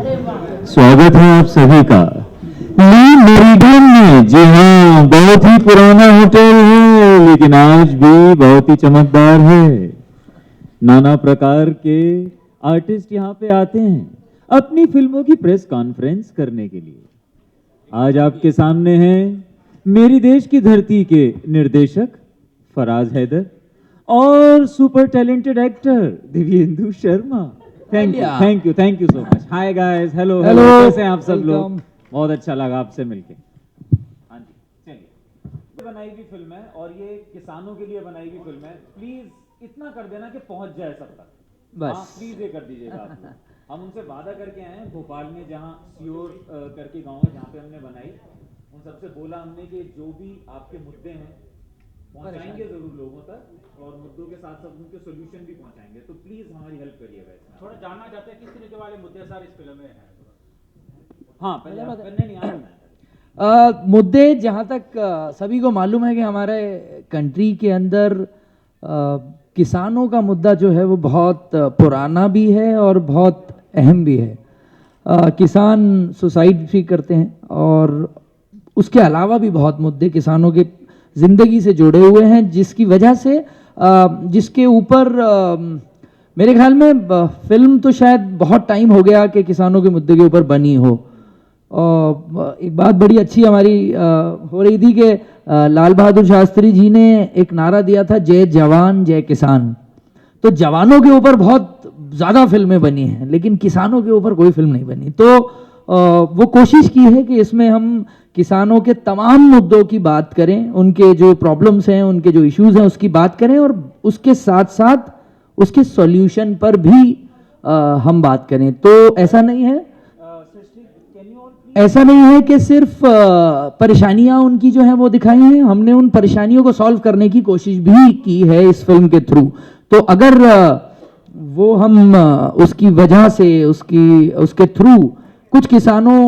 स्वागत है आप सभी का ली मेरिडियन में। जी हाँ, बहुत ही पुराना होटल है लेकिन आज भी बहुत ही चमकदार है। नाना प्रकार के आर्टिस्ट यहाँ पे आते हैं अपनी फिल्मों की प्रेस कॉन्फ्रेंस करने के लिए। आज आपके सामने हैं मेरी देश की धरती के निर्देशक फराज हैदर और super talented actor Divyendu Sharma. Thank you so much. Hi guys, hello hello, कैसे हैं आप सब लोग? बहुत अच्छा लगा आपसे मिलके। हाँ जी, चलिए। बनाई हुई फिल्म है और ये किसानों के लिए बनाई हुई फिल्म है। प्लीज इतना कर देना कि पहुंच जाए सब तक, बस प्लीज ये कर दीजिएगा आप लोग। हम उनसे वादा करके आए हैं भोपाल में, जहाँ सियोर करके गाँव है जहाँ पे हमने बनाई। उन सबसे बोला हमने कि जो भी आपके मुद्दे हैं पहुंचाएंगे जरूर लोगों तक, और मुद्दों के साथ साथ उनके सोल्यूशन भी पहुंचाएंगे। तो प्लीज हमारी हेल्प करिएगा इसमें। थोड़ा जानना चाहते हैं किस तरीके वाले मुद्दे सर इस फिल्म में हैं? हाँ, पहले आप करने नहीं आ रहा। मुद्दे जहाँ तक सभी को मालूम है कि हमारे कंट्री के अंदर किसानों का मुद्दा जो है वो बहुत पुराना भी है और बहुत अहम भी है। किसान सुसाइड भी करते हैं और उसके अलावा भी बहुत मुद्दे किसानों के ज़िंदगी से जुड़े हुए हैं, जिसकी वजह से जिसके ऊपर मेरे ख्याल में फिल्म तो शायद बहुत टाइम हो गया कि किसानों के मुद्दे के ऊपर बनी हो। एक बात बड़ी अच्छी हमारी हो रही थी कि लाल बहादुर शास्त्री जी ने एक नारा दिया था, जय जवान जय किसान। तो जवानों के ऊपर बहुत ज़्यादा फिल्में बनी हैं लेकिन किसानों के ऊपर कोई फिल्म नहीं बनी। तो वो कोशिश की है कि इसमें हम किसानों के तमाम मुद्दों की बात करें, उनके जो प्रॉब्लम्स हैं, उनके जो इश्यूज हैं उसकी बात करें, और उसके साथ साथ उसके सॉल्यूशन पर भी हम बात करें। तो ऐसा नहीं है कि सिर्फ परेशानियां उनकी जो हैं वो दिखाई हैं, हमने उन परेशानियों को सॉल्व करने की कोशिश भी की है इस फिल्म के थ्रू। तो अगर वो हम उसकी वजह से उसके थ्रू कुछ किसानों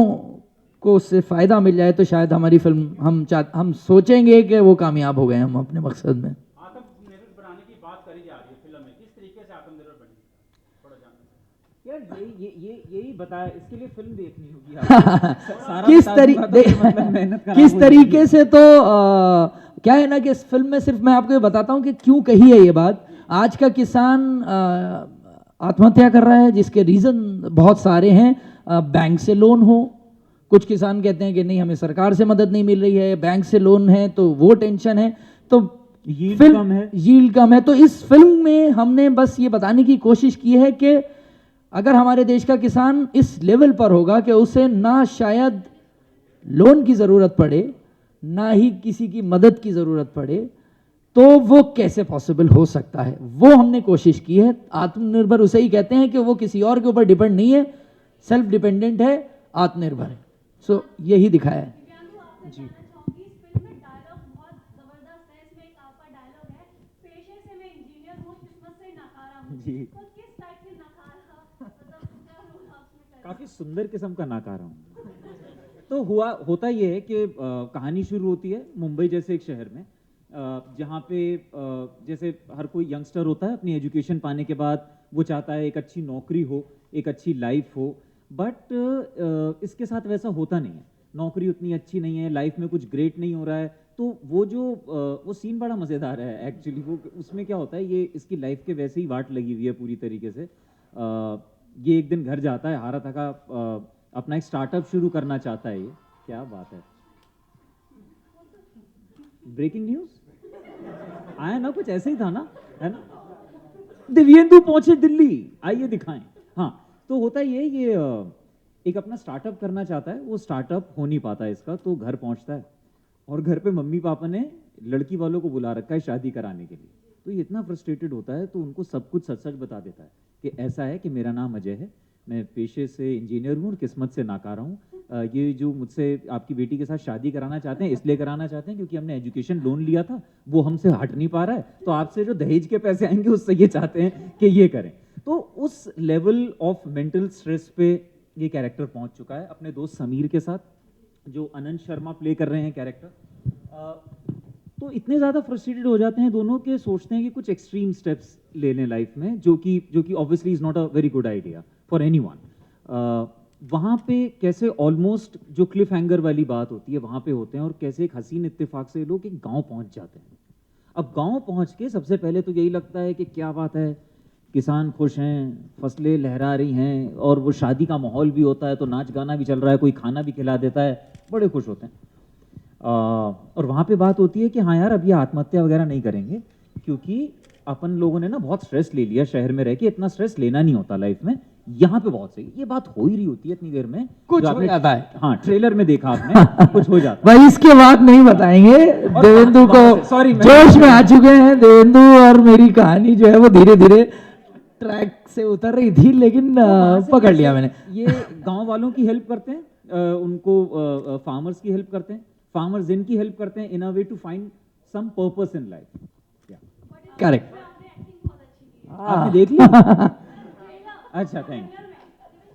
को उससे फ़ायदा मिल जाए तो शायद हमारी फिल्म हम सोचेंगे कि वो कामयाब हो गए हम अपने मकसद में। आत्मनिर्भर बनाने की बात करी जा रही है फिल्म में, किस तरीके से आत्मनिर्भर बनी? थोड़ा जानना यार यही बताया, इसके लिए फिल्म देखनी होगी। किस तरीके से तो क्या है ना कि इस फिल्म में सिर्फ मैं आपको ये बताता हूँ कि क्यों कही है ये बात। आज का किसान आत्महत्या कर रहा है, जिसके रीज़न बहुत सारे हैं। बैंक से लोन हो, कुछ किसान कहते हैं कि नहीं हमें सरकार से मदद नहीं मिल रही है, बैंक से लोन है तो वो टेंशन है, तो यील्ड कम है। तो इस फिल्म में हमने बस ये बताने की कोशिश की है कि अगर हमारे देश का किसान इस लेवल पर होगा कि उसे ना शायद लोन की ज़रूरत पड़े ना ही किसी की मदद की ज़रूरत पड़े, तो वो कैसे पॉसिबल हो सकता है, वो हमने कोशिश की है। आत्मनिर्भर उसे ही कहते हैं कि वो किसी और के ऊपर डिपेंड नहीं है, सेल्फ डिपेंडेंट है, आत्मनिर्भर है। सो यही दिखाया है जी। काफी सुंदर किस्म का नकारा हूँ। तो होता ये है कि कहानी शुरू होती है मुंबई जैसे एक शहर में, जहाँ पे जैसे हर कोई यंगस्टर होता है, अपनी एजुकेशन पाने के बाद वो चाहता है एक अच्छी नौकरी हो, एक अच्छी लाइफ हो। बट इसके साथ वैसा होता नहीं है, नौकरी उतनी अच्छी नहीं है, लाइफ में कुछ ग्रेट नहीं हो रहा है। तो वो सीन बड़ा मज़ेदार है एक्चुअली। वो उसमें क्या होता है, ये इसकी लाइफ के वैसे ही वाट लगी हुई है पूरी तरीके से। ये एक दिन घर जाता है हारा थका, अपना एक स्टार्टअप शुरू करना चाहता है। ये क्या बात है, ब्रेकिंग न्यूज़ आया ना, कुछ ऐसे ही था ना, है ना। दिव्येंदु पहुंचे दिल्ली, आइए दिखाएं। हाँ, तो होता ये एक अपना स्टार्टअप करना चाहता है, वो स्टार्टअप हो नहीं पाता है इसका, तो घर पहुंचता है और घर पे मम्मी पापा ने लड़की वालों को बुला रखा है शादी कराने के लिए। तो ये इतना फ्रस्ट्रेटेड होता है तो उनको सब कुछ सच सच बता देता है कि ऐसा है कि मेरा नाम अजय है, मैं पेशे से इंजीनियर हूँ और किस्मत से नाकारा हूँ। ये जो मुझसे आपकी बेटी के साथ शादी कराना चाहते हैं इसलिए कराना चाहते हैं क्योंकि हमने एजुकेशन लोन लिया था, वो हमसे हट नहीं पा रहा है, तो आपसे जो दहेज के पैसे आएंगे उससे ये चाहते हैं कि ये करें। तो उस लेवल ऑफ मेंटल स्ट्रेस पे ये कैरेक्टर पहुंच चुका है अपने दोस्त समीर के साथ, जो अनंत शर्मा प्ले कर रहे हैं कैरेक्टर। तो इतने ज़्यादा फ्रस्ट्रेटेड हो जाते हैं दोनों के, सोचते हैं कि कुछ एक्सट्रीम स्टेप्स ले लें लाइफ में, जो कि obviously is not a very good idea for anyone. वहाँ पे कैसे ऑलमोस्ट जो क्लिफ हैंगर वाली बात होती है वहाँ पे होते हैं, और कैसे एक हसीन इत्तेफाक से लोग एक गांव पहुँच जाते हैं। अब गांव पहुँच के सबसे पहले तो यही लगता है कि क्या बात है, किसान खुश हैं, फसलें लहरा रही हैं, और वो शादी का माहौल भी होता है तो नाच गाना भी चल रहा है, कोई खाना भी खिला देता है, बड़े खुश होते हैं। और वहाँ पे बात होती है कि हाँ यार अब ये आत्महत्या वगैरह नहीं करेंगे, क्योंकि अपन लोगों ने ना बहुत स्ट्रेस ले लिया शहर में रह के, इतना स्ट्रेस लेना नहीं होता लाइफ में, यहाँ पे बहुत सही। ये बात हो ही रही होती है इतनी देर में, कुछ जो हो आपने जाता है। हाँ ट्रेलर में देखा आपने, कुछ हो जाता है। भाई इसके बाद नहीं बताएंगे, देवेंदु को Sorry, मैं- जोश में आ चुके हैं। देवेंदु और मेरी कहानी जो है वो धीरे धीरे ट्रैक से उतर रही थी, लेकिन पकड़ लिया मैंने। ये गांव वालों की हेल्प करते हैं, उनको फार्मर्स की हेल्प करते हैं, फार्मर्स इनकी हेल्प करते हैं in a way to find some purpose in life. Correct. आपने देख लिया? अच्छा, थैंक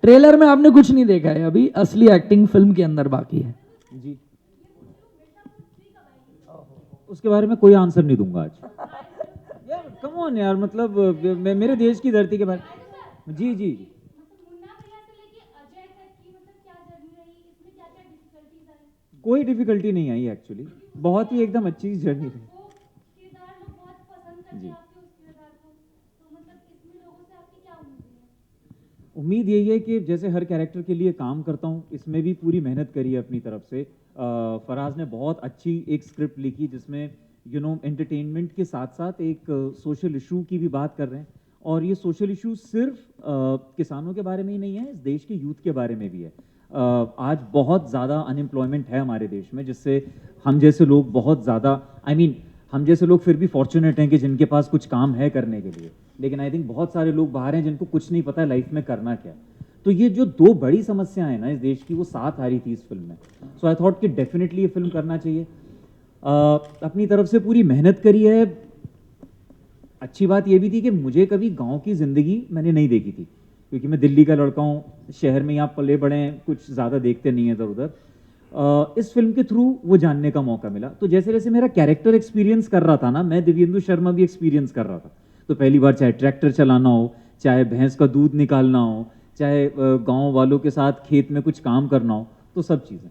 ट्रेलर में आपने कुछ नहीं देखा है अभी, असली एक्टिंग फिल्म के अंदर बाकी है। यू जी। उसके बारे में कोई आंसर नहीं दूंगा आज यार, कम ऑन यार, मतलब मेरे देश की धरती के बारे। जी जी जी। कोई डिफिकल्टी नहीं आई एक्चुअली, बहुत ही एकदम अच्छी जर्नी थी जी। उम्मीद यही है कि जैसे हर कैरेक्टर के लिए काम करता हूँ, इसमें भी पूरी मेहनत करी है अपनी तरफ से। फराज ने बहुत अच्छी एक स्क्रिप्ट लिखी जिसमें एंटरटेनमेंट के साथ साथ एक सोशल इशू की भी बात कर रहे हैं, और ये सोशल इशू सिर्फ किसानों के बारे में ही नहीं है, इस देश के यूथ के बारे में भी है। आज बहुत ज़्यादा अनएम्प्लॉयमेंट है हमारे देश में, जिससे हम जैसे लोग बहुत ज़्यादा हम जैसे लोग फिर भी फॉर्चुनेट हैं कि जिनके पास कुछ काम है करने के लिए, लेकिन आई थिंक बहुत सारे लोग बाहर हैं जिनको कुछ नहीं पता लाइफ में करना क्या। तो ये जो दो बड़ी समस्याएं हैं ना इस देश की, वो साथ आ रही थी इस फिल्म में। सो आई थॉट कि डेफिनेटली ये फिल्म करना चाहिए। अपनी तरफ से पूरी मेहनत करी है। अच्छी बात ये भी थी कि मुझे कभी गांव की ज़िंदगी मैंने नहीं देखी थी, क्योंकि मैं दिल्ली का लड़का हूँ, शहर में यहाँ पले बड़े हैं, कुछ ज़्यादा देखते नहीं हैं इधर उधर। इस फिल्म के थ्रू वो जानने का मौका मिला। तो जैसे जैसे मेरा कैरेक्टर एक्सपीरियंस कर रहा था ना, मैं दिव्येंदु शर्मा भी एक्सपीरियंस कर रहा था। तो पहली बार चाहे ट्रैक्टर चलाना हो, चाहे भैंस का दूध निकालना हो, चाहे गांव वालों के साथ खेत में कुछ काम करना हो, तो सब चीज़ें।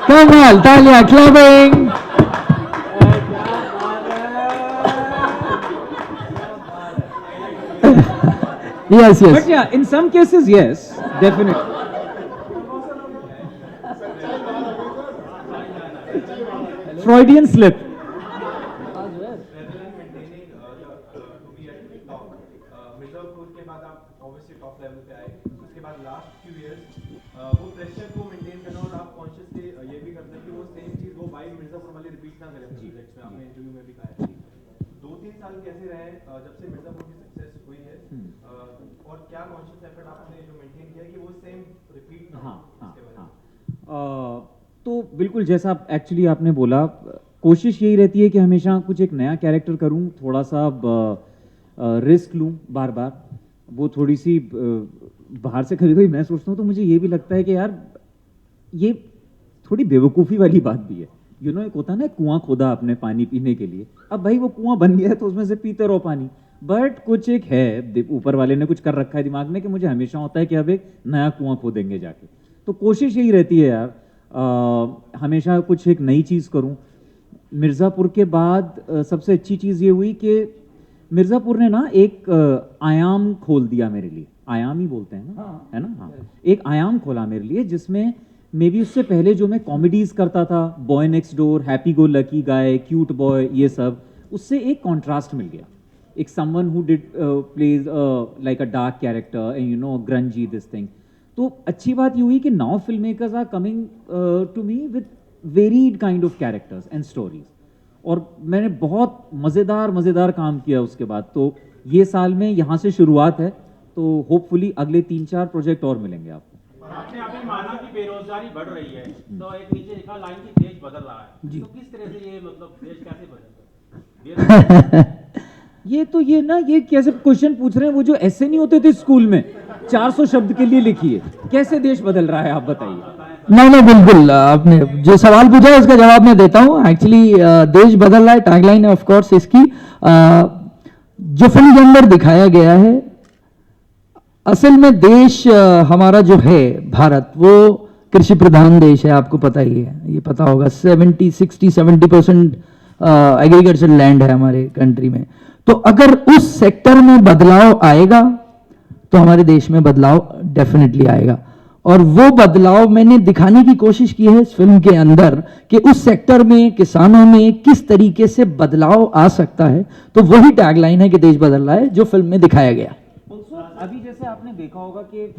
कमाल, तालियां, clapping. Yes, yes. But yeah, in some cases, yes, definitely. Freudian slip. Mirzapur के बाद आप ऑब्वियसली टॉप लेवल पे आए, उसके बाद लास्ट फ्यू इयर्स वो प्रेशर को मेंटेन करना, और आप कॉन्शियसली ये भी करते हैं कि वो सेम चीज वो वाइब मिर्जापुर वाली रिपीट ना करें प्रोजेक्ट्स में। आपने इंटरव्यू में भी कहा है 2-3 साल कैसे रहे जब से मिर्जापुर की सक्सेस हुई है, और क्या कॉन्शियस एफर्ट आपने जो मेंटेन किया कि वो सेम रिपीट ना हो इसके बारे में? तो बिल्कुल जैसा एक्चुअली आपने बोला, कोशिश यही रहती है कि हमेशा कुछ एक नया कैरेक्टर करूं, थोड़ा सा रिस्क लूं बार बार। वो थोड़ी सी बाहर से कभी कभी मैं सोचता हूँ तो मुझे ये भी लगता है कि यार ये थोड़ी बेवकूफ़ी वाली बात भी है। एक होता है ना, कुआं खोदा आपने पानी पीने के लिए, अब भाई वो कुआं बन गया है तो उसमें से पीते रहो पानी, बट कुछ एक है ऊपर वाले ने कुछ कर रखा है दिमाग में कि मुझे हमेशा होता है कि अब एक नया कुआं खोदेंगे जाके। तो कोशिश यही रहती है यार, हमेशा कुछ एक नई चीज़ करूं। मिर्ज़ापुर के बाद सबसे अच्छी चीज़ ये हुई कि मिर्ज़ापुर ने ना एक आयाम खोल दिया मेरे लिए। आयाम ही बोलते हैं ना, है ना? हाँ, एक आयाम खोला मेरे लिए, जिसमें मे बी उससे पहले जो मैं कॉमेडीज़ करता था, boy next door, happy go lucky guy, cute boy, ये सब, उससे एक कॉन्ट्रास्ट मिल गया। एक someone who did plays like a dark character and grungy this thing. तो अच्छी बात ये हुई कि now film makers are coming to me with varied kind of characters and stories, और मैंने बहुत मज़ेदार काम किया उसके बाद। तो ये साल में यहाँ से शुरुआत है, तो होपफुली अगले 3-4 प्रोजेक्ट और मिलेंगे आपको। आपने अभी माना कि बेरोजगारी बढ़ रही है, तो एक नीचे लिखा लाइन की देश बदल रहा है, तो किस तरह से ये मतलब देश कैसे बदल? ये कैसे क्वेश्चन पूछ रहे हैं? वो जो ऐसे नहीं होते थे स्कूल में 400 शब्द के लिए लिखिए, कैसे देश बदल रहा है आप बताइए। नहीं, बिल्कुल, आपने जो सवाल पूछा है उसका जवाब मैं देता हूँ। एक्चुअली देश बदल रहा है, टैगलाइन है ऑफ कोर्स इसकी। जो फिल्म के अंदर दिखाया गया है, असल में देश हमारा जो है भारत, वो कृषि प्रधान देश है, आपको पता ही है, ये पता होगा। 70% एग्रीकल्चर लैंड है हमारे कंट्री में। तो अगर उस सेक्टर में बदलाव आएगा तो हमारे देश में बदलाव डेफिनेटली आएगा। और वो बदलाव मैंने दिखाने की कोशिश की है इस फिल्म के अंदर कि उस सेक्टर में, किसानों में किस तरीके से बदलाव आ सकता है। तो वही टैगलाइन है कि देश बदल रहा है, जो फिल्म में दिखाया गया। अभी जैसे आपने देखा होगा कि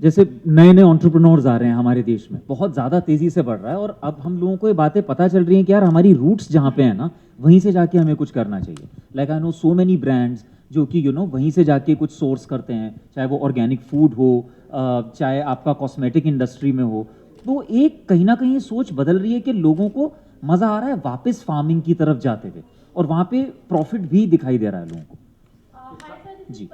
जैसे नए नए एंटरप्रेन्योर्स आ रहे हैं हमारे देश में, बहुत ज़्यादा तेज़ी से बढ़ रहा है। और अब हम लोगों को ये बातें पता चल रही हैं कि यार हमारी रूट्स जहाँ पे है ना, वहीं से जाके हमें कुछ करना चाहिए। Like I know so many brands जो कि वहीं से जाके कुछ सोर्स करते हैं, चाहे वो ऑर्गेनिक फूड हो, चाहे आपका कॉस्मेटिक इंडस्ट्री में हो। तो एक कहीं ना कहीं सोच बदल रही है कि लोगों को मज़ा आ रहा है वापस फार्मिंग की तरफ जाते हुए, और वहाँ पे प्रॉफिट भी दिखाई दे रहा है लोगों को। जी,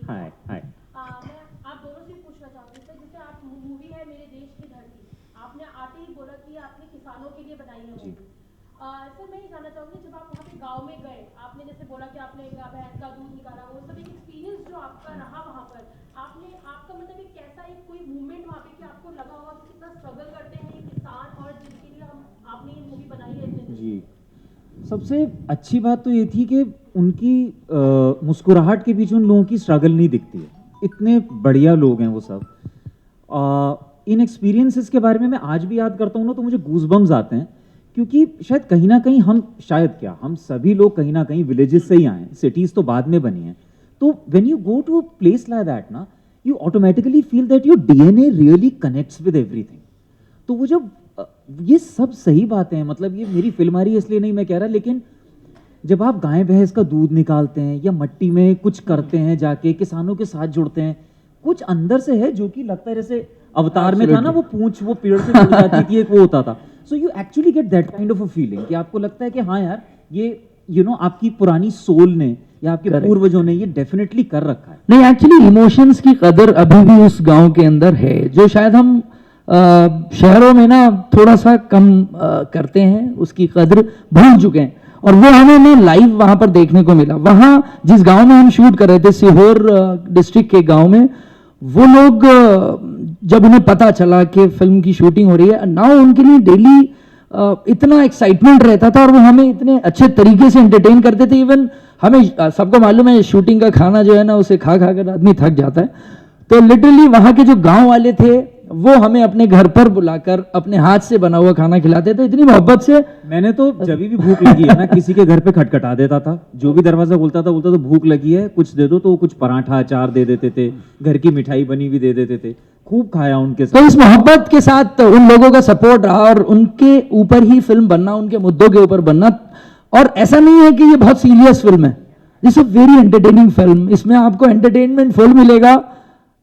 हाय हाय। मैं आप दोनों से पूछना चाहूंगी सर, जैसे आप मूवी है मेरे देश की धरती, आपने आते ही बोला कि आपने किसानों के लिए बनाई है मूवी। सर मैं ये जानना चाहूंगी, जब आप वहाँ पे गांव में गए, आपने जैसे बोला कि आपने भैंस का दूध निकाला, वो सब एक एक्सपीरियंस जो आपका रहा वहाँ पर, आपने आपका मतलब एक कैसा एक कोई मूवमेंट वहाँ पे कि आपको लगा होगा कि कितना स्ट्रगल करते हैं ये किसान, और जिनके लिए आपने ये मूवी बनाई है इतने दिन। जी, सबसे अच्छी बात तो ये थी कि उनकी मुस्कुराहट के पीछे उन लोगों की स्ट्रगल नहीं दिखती है। इतने बढ़िया लोग हैं वो सब। इन एक्सपीरियंसेस के बारे में मैं आज भी याद करता हूँ ना, तो मुझे गूज़बम्स आते हैं, क्योंकि शायद कहीं ना कहीं हम सभी लोग कहीं ना कहीं विलेजेस से ही आए हैं, सिटीज़ तो बाद में बनी हैं। तो when you go to a place like that ना, you automatically feel that your DNA really connects with everything. तो वो जब ये सब सही बातें हैं, मतलब ये मेरी फिल्म आ रही है इसलिए नहीं मैं कह रहा, लेकिन जब आप गाय भैंस का दूध निकालते हैं या मट्टी में कुछ करते हैं, जाके किसानों के साथ जुड़ते हैं, कुछ अंदर से है जो कि लगता है जैसे अवतार में था ना, वो पूंछ वो पेड़ से जुड़ जाती थी, एक वो होता था। So you actually get that kind of a feeling कि आपको लगता है कि हाँ यार, ये आपकी पुरानी सोल ने या आपके पूर्वजों ने ये डेफिनेटली कर रखा है। नहीं, एक्चुअली इमोशंस की कदर अभी भी उस गांव के अंदर है, जो शायद हम शहरों में ना थोड़ा सा कम करते हैं, उसकी कदर भूल चुके हैं। और वो हमें ना लाइव वहां पर देखने को मिला। वहां जिस गांव में हम शूट कर रहे थे, सीहोर डिस्ट्रिक्ट के गांव में, वो लोग जब उन्हें पता चला कि फिल्म की शूटिंग हो रही है, नाउ उनके लिए डेली इतना एक्साइटमेंट रहता था, और वो हमें इतने अच्छे तरीके से एंटरटेन करते थे। इवन हमें सबको मालूम है शूटिंग का खाना जो है ना, उसे खा खा कर आदमी थक जाता है। तो लिटरली वहां के जो गांव वाले थे, वो हमें अपने घर पर बुलाकर अपने हाथ से बना हुआ खाना खिलाते थे, इतनी मोहब्बत से। मैंने तो जब भी भूख लगी है ना, किसी के घर पे खटखटा देता था, जो भी दरवाजा बोलता था, बोलता तो भूख लगी है कुछ दे दो, तो वो कुछ पराठा अचार दे देते थे, घर की मिठाई बनी हुई दे देते थे। खूब खाया उनके साथ। तो इस मोहब्बत के साथ उन लोगों का सपोर्ट रहा, और उनके ऊपर ही फिल्म बनना, उनके मुद्दों के ऊपर बनना। और ऐसा नहीं है कि ये बहुत सीरियस फिल्म है, this a very entertaining film. इसमें आपको एंटरटेनमेंट फुल मिलेगा,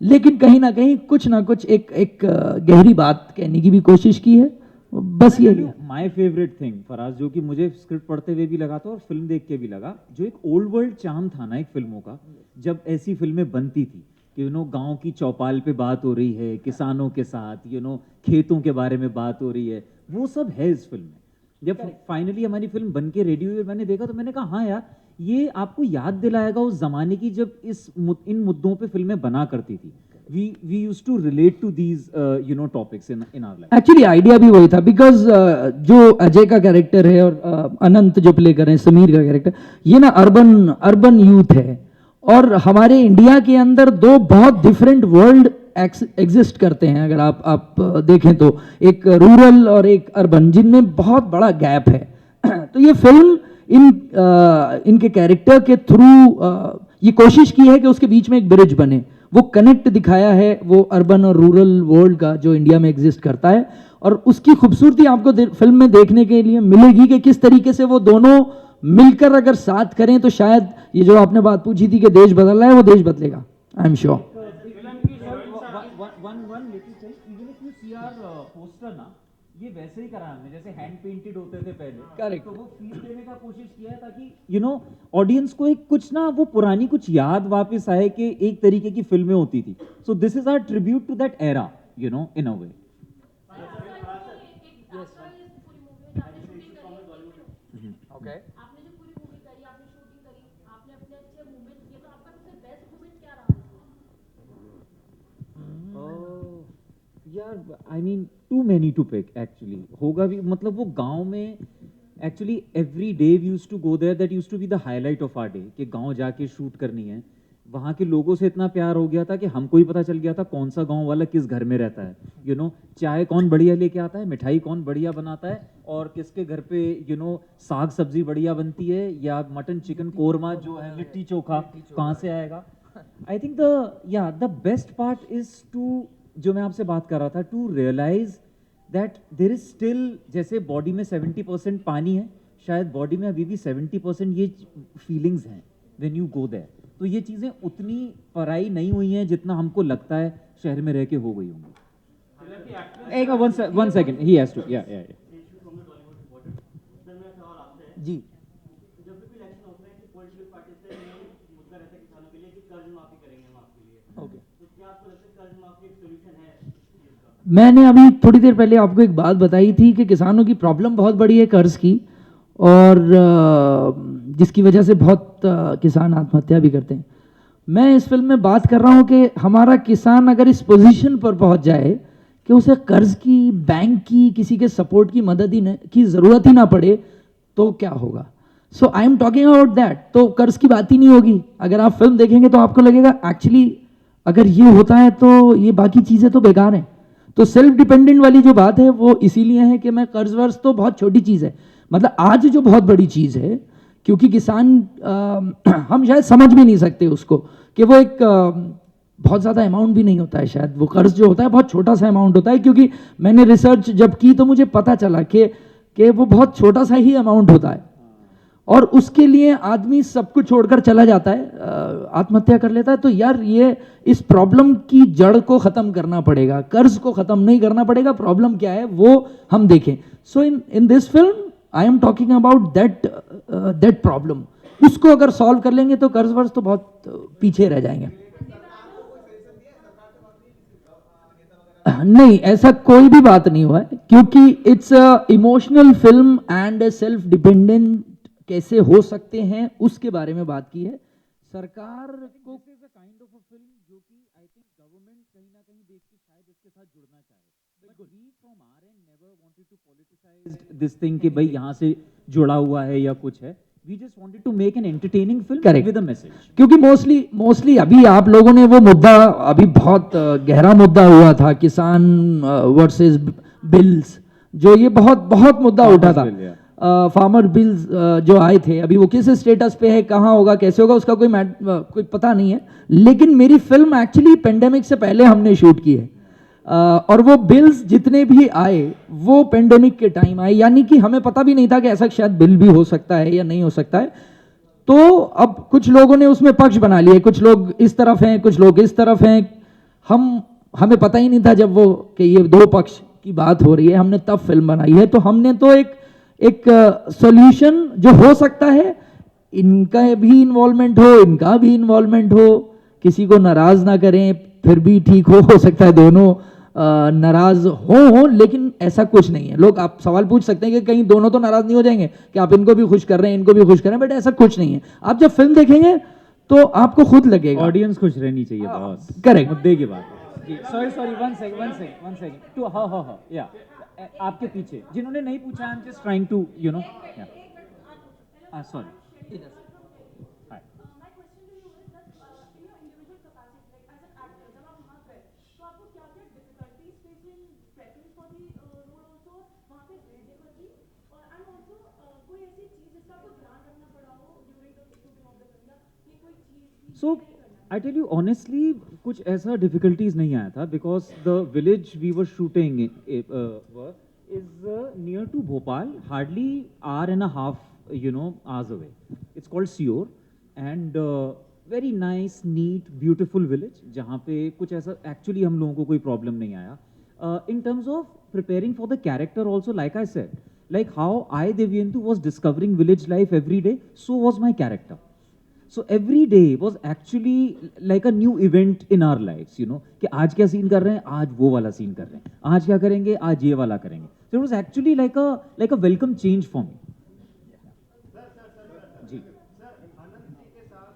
लेकिन कहीं ना कहीं कुछ ना कुछ एक गहरी बात कहने की भी कोशिश की है, बस यही है। माय फेवरेट थिंग फराज, जो कि मुझे स्क्रिप्ट पढ़ते हुए भी लगा था और फिल्म देख के भी लगा, जो एक ओल्ड वर्ल्ड चार्म था ना एक फिल्मों का, जब ऐसी फिल्में बनती थी कि गांव की चौपाल पे बात हो रही है, किसानों के साथ खेतों के बारे में बात हो रही है, वो सब है इस फिल्म में। जब फाइनली हमारी फिल्म बन के रेडी हुई, मैंने देखा तो मैंने कहा हाँ यार, ये आपको याद दिलाएगा उस जमाने की जब इन मुद्दों पे फिल्में बना करती थी। we used to relate to these topics in our life. Actually idea भी वही था, बिकॉज जो अजय का कैरेक्टर है और अनंत जो प्ले कर रहे हैं, समीर का कैरेक्टर, ये ना अर्बन यूथ है, और हमारे इंडिया के अंदर दो बहुत डिफरेंट वर्ल्ड एग्जिस्ट करते हैं। अगर आप देखें तो एक रूरल और एक अर्बन, जिनमें बहुत बड़ा गैप है। तो ये फिल्म इनके कैरेक्टर के थ्रू ये कोशिश की है कि उसके बीच में एक ब्रिज बने, वो कनेक्ट दिखाया है वो अर्बन और रूरल वर्ल्ड का जो इंडिया में एग्जिस्ट करता है। और उसकी खूबसूरती आपको फिल्म में देखने के लिए मिलेगी कि किस तरीके से वो दोनों मिलकर अगर साथ करें, तो शायद ये जो आपने बात पूछी थी कि देश बदल रहा है, वो देश बदलेगा, आई एम श्योर। ये वैसे ही करा हमने जैसे हैंड पेंटेड होते थे पहले। करेक्ट। तो वो फील देने का कोशिश किया है ताकि ऑडियंस को एक कुछ ना वो पुरानी कुछ याद वापस आए कि एक तरीके की फिल्में होती थी। So this is our tribute to that era, in a way. आपने जो पूरी मूवी करी, आपने शूट अच्छे मूवमेंट किए, तो आपका सबसे बेस्ट मूवमेंट क्या रहा है? यार I mean too many to pick actually, होगा भी मतलब वो गांव में actually every day we used to go there, that used to be the highlight of our day कि गांव जाके शूट करनी है। वहाँ के लोगों से इतना प्यार हो गया था कि हमको ही पता चल गया था कौन सा गांव वाला किस घर में रहता है, यू नो चाय कौन बढ़िया लेके आता है, मिठाई कौन बढ़िया बनाता है, और किसके घर पे यू नो साग सब्जी बढ़िया बनती है, या मटन चिकन कोरमा जो है लिट्टी चोखा कहाँ से आएगा। I think the best part is to, जो मैं आपसे बात कर रहा था, to realise that there is still, जैसे बॉडी में 70% पानी है, शायद बॉडी में अभी भी 70% ये फीलिंग्स हैं व्हेन यू गो देयर। तो ये चीज़ें उतनी पराई नहीं हुई हैं जितना हमको लगता है शहर में रह के हो गई होंगी। एक one second, he has to या जी। जब भी इलेक्शन होता है कि पॉलिटिकल पार्टी से मुद्दा रहता है किसानों के लिए कि कर्ज माफी करेंगे हम आपके लिए। ओके, तो क्या आपको लगता है कर्ज माफी एक सोल्यूशन है इसका? मैंने अभी थोड़ी देर पहले आपको एक बात बताई थी कि किसानों की प्रॉब्लम बहुत बड़ी है कर्ज की, और जिसकी वजह से बहुत किसान आत्महत्या भी करते हैं। मैं इस फिल्म में बात कर रहा हूँ कि हमारा किसान अगर इस पोजीशन पर पहुँच जाए कि उसे कर्ज की, बैंक की, किसी के सपोर्ट की मदद ही की ज़रूरत ही ना पड़े, तो क्या होगा। So I am talking about that. तो कर्ज की बात ही नहीं होगी। अगर आप फिल्म देखेंगे तो आपको लगेगा एक्चुअली अगर ये होता है तो ये बाकी चीज़ें तो बेकार हैं। तो सेल्फ डिपेंडेंट वाली जो बात है वो इसीलिए है कि मैं कर्ज वर्ज तो बहुत छोटी चीज़ है, मतलब आज जो बहुत बड़ी चीज़ है, क्योंकि किसान हम शायद समझ भी नहीं सकते उसको कि वो एक बहुत ज़्यादा अमाउंट भी नहीं होता है, शायद वो कर्ज जो होता है बहुत छोटा सा अमाउंट होता है। क्योंकि मैंने रिसर्च जब की तो मुझे पता चला कि वो बहुत छोटा सा ही अमाउंट होता है, और उसके लिए आदमी सब कुछ छोड़कर चला जाता है, आत्महत्या कर लेता है। तो यार ये इस प्रॉब्लम की जड़ को ख़त्म करना पड़ेगा, कर्ज को ख़त्म नहीं करना पड़ेगा। प्रॉब्लम क्या है वो हम देखें। So in this film I am talking about that problem. उसको अगर सॉल्व कर लेंगे तो कर्ज वर्ज तो बहुत पीछे रह जाएंगे। नहीं, ऐसा कोई भी बात नहीं हुआ है, क्योंकि it's emotional film and self dependent कैसे हो सकते हैं उसके बारे में बात की है। सरकार को काइंड ऑफ अ फिल्म जो कि आई थिंक गवर्नमेंट कहीं ना कहीं देख के शायद इसके साथ जुड़ना चाहे, but we from our end never wanted to politicise this thing कि भाई यहाँ से जुड़ा हुआ है या कुछ है। We just wanted to make an entertaining film with a message. क्योंकि मोस्टली अभी आप लोगों ने वो मुद्दा, अभी बहुत गहरा मुद्दा हुआ था, किसान वर्सेस बिल्स, जो ये बहुत मुद्दा उठा था। फार्मर बिल्स जो आए थे, अभी वो किस स्टेटस पे है, कहाँ होगा, कैसे होगा, उसका कोई पता नहीं है। लेकिन मेरी फिल्म एक्चुअली पेंडेमिक से पहले हमने शूट की है, और वो बिल्स जितने भी आए वो पेंडेमिक के टाइम आए, यानी कि हमें पता भी नहीं था कि ऐसा शायद बिल भी हो सकता है या नहीं हो सकता है। तो अब कुछ लोगों ने उसमें पक्ष बना लिए, कुछ लोग इस तरफ हैं, कुछ लोग इस तरफ हैं। हमें पता ही नहीं था जब वो कि ये दो पक्ष की बात हो रही है, हमने तब फिल्म बनाई है। तो हमने तो एक सॉल्यूशन जो हो सकता है, इनका भी इन्वॉल्वमेंट हो, इनका भी इन्वॉल्वमेंट हो, किसी को नाराज ना करें, फिर भी ठीक हो सकता है दोनों नाराज हो, लेकिन ऐसा कुछ नहीं है। लोग आप सवाल पूछ सकते हैं कि कहीं दोनों तो नाराज नहीं हो जाएंगे कि आप इनको भी खुश कर रहे हैं, इनको भी खुश कर रहे हैं, बट ऐसा कुछ नहीं है। आप जब फिल्म देखेंगे तो आपको खुद लगेगा। ऑडियंस खुश रहनी चाहिए बॉस, करेक्ट। मुद्दे की बात है। सॉरी वन सेकंड टू हाँ या आपके पीछे जिन्होंने नहीं पूछा, I am just trying to you know sorry. My question to you is that in your individual capacity, like as an actor, जब आप वहाँ गए, तो आपको क्या-क्या difficulties faced in prepping for the role also, वहाँ पे रहने पर भी, और and also कोई ऐसी चीज़ जिसका आपको ध्यान रखना पड़ा हो during the shooting of the film, या ये कोई चीज़ so I tell you honestly, कुछ ऐसा डिफिकल्टीज नहीं आया था, because the village we were shooting is near to Bhopal, hardly hour and a half hours away. It's called Sior, and very nice, neat, beautiful village, जहाँ पे कुछ ऐसा actually हम लोगों को कोई प्रॉब्लम नहीं आया। In terms of preparing for the character also, like I said, like how I, Devyendu, was discovering village life every day, so was my character. So every day was actually like a new event in our lives, कि आज क्या scene कर रहे हैं, आज वो वाला scene कर रहे हैं, आज क्या करेंगे, आज ये वाला करेंगे। So it was actually like a welcome change for me. जी। सर, आनंद जी के साथ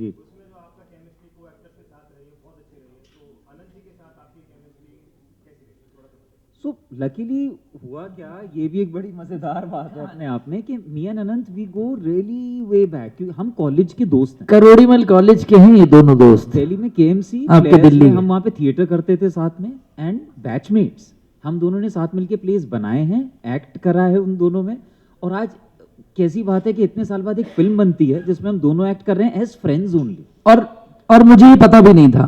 जी उसमें जो आपका केमिस्ट्री को एक्टर्स के साथ रही है बहुत अच्छी रही है, तो अनंत जी के साथ आपकी केमिस्ट्री कैसी रही थोड़ा सा बताइए। सो लकीली हुआ क्या, ये भी एक बड़ी मजेदार बात है अपने आप में कि me and Anant we go really way back, क्योंकि हम कॉलेज के दोस्त हैं। करोड़ीमल कॉलेज के हैं ये दोनों दोस्त। दिल्ली में केएमसी आपके दिल्ली हम वहाँ पे थिएटर करते थे साथ में, एंड बैचमेट्स हम दोनों ने साथ मिलके प्लेस बनाए हैं, एक्ट करा है उन दोनों में। और आज कैसी बात है कि इतने साल बाद एक फिल्म बनती है जिसमें हम दोनों एक्ट कर रहे हैं एज फ्रेंड्स ओनली। और मुझे ये पता भी नहीं था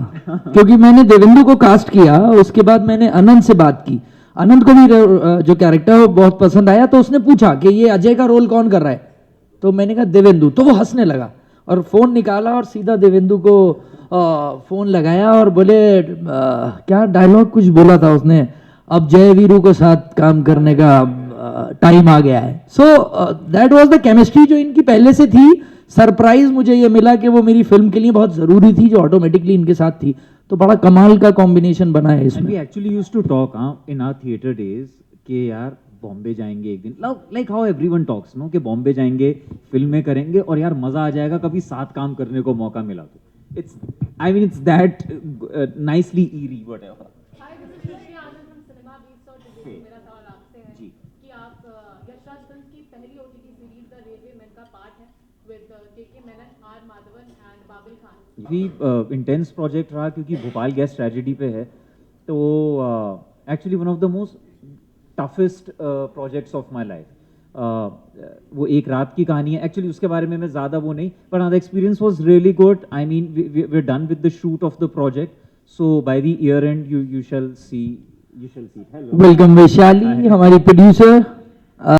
क्योंकि मैंने देवेंदु को कास्ट किया, उसके बाद मैंने अनंत से बात की। अनंत को भी जो कैरेक्टर है वो बहुत पसंद आया, तो उसने पूछा कि ये अजय का रोल कौन कर रहा है, तो मैंने कहा देवेंदु। तो वो हंसने लगा और फोन निकाला और सीधा देवेंदु को फोन लगाया और बोले क्या डायलॉग कुछ बोला था उसने, अब जय वीरू को साथ काम करने का टाइम आ गया है। So that was the chemistry जो इनकी पहले से थी। सरप्राइज मुझे ये मिला कि वो मेरी फिल्म के लिए बहुत जरूरी थी, जो ऑटोमेटिकली इनके साथ थी। तो बड़ा कमाल का कॉम्बिनेशन बना है एंड इसमें। We actually used to talk in our theatre days कि यार बॉम्बे जाएंगे एक दिन, like how everyone talks no, कि बॉम्बे जाएंगे फिल्में करेंगे और यार मजा आ जाएगा कभी साथ काम करने को मौका मिला तो। It's I mean it's that nicely eerie whatever. Hi, this is Shri Anand from Cinema Beats और डिबेट। मेरा सवाल आपसे है जी। कि आप यशराज फिल्म की पहली OTT series the railway man का पार्ट है विद के मेनन, आर माधवन एंड बाबिल खान। भी इंटेंस प्रोजेक्ट रहा क्योंकि भोपाल गैस ट्रेजेडी पे है, तो actually one of the most toughest projects of my life. वो एक रात की कहानी है एक्चुअली, उसके बारे में मैं ज़्यादा वो नहीं, पर the experience was really good. I mean we are done with the shoot of the project, so by the year end you shall see hello welcome Vaishali, हमारी प्रोड्यूसर।